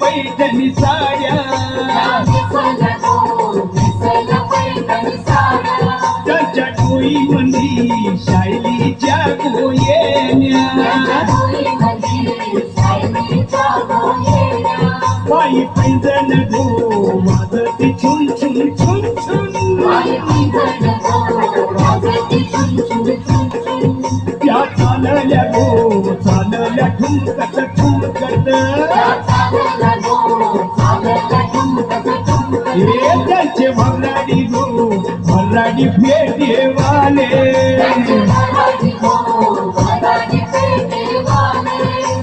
पैठणी साड्या त्याच्या डोई मंदी शायलीच्या गोयेन्या पायी पैंजण गो वाजती छुन छुन छुन छुन त्या चालल्या गो चालल्या ठुमकत ठुमकत त्यांचे भरडाडी गो भरडाडी फेटेवाले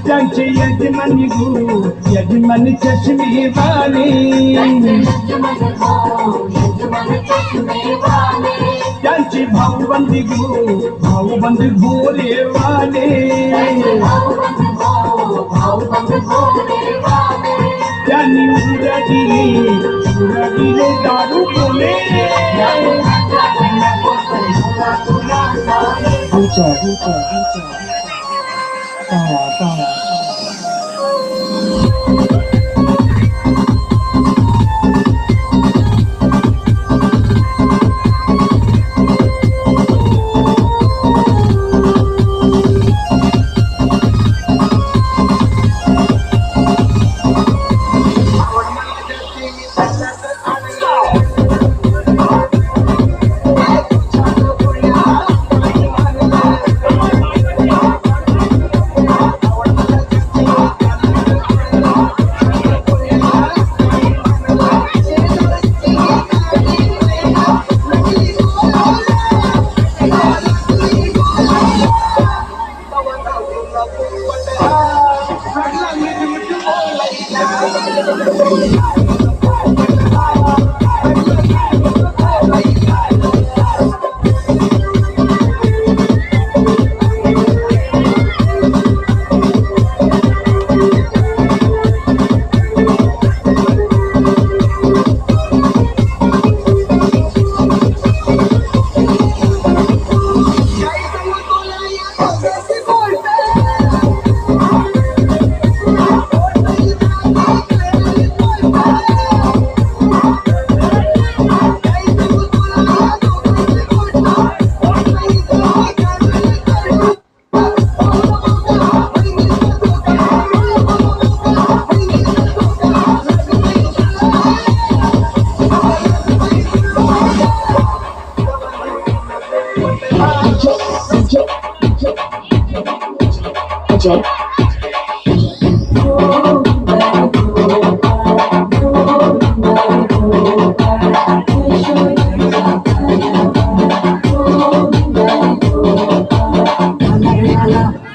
त्यांचे यजमानी गो यजमानी चष्मी वाले त्यांची भाऊबंदी गो भाऊबंदी भोले वाले त्यांनी उरडीले दारू बोले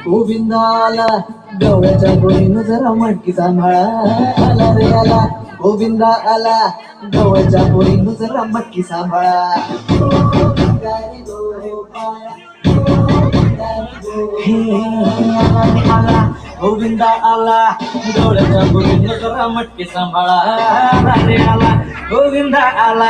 गोविंदाला डोळ्याच्या गोळीनं जरा मटकी सांभाळा आला रे आला गोविंदा आला डोळ्याच्या गोळीनं जरा मटकी सांभाळा आला गोविंदा आला डोळ्याच्या गोळीनं जरा मटकी सांभाळा आला रे आला गोविंदा आला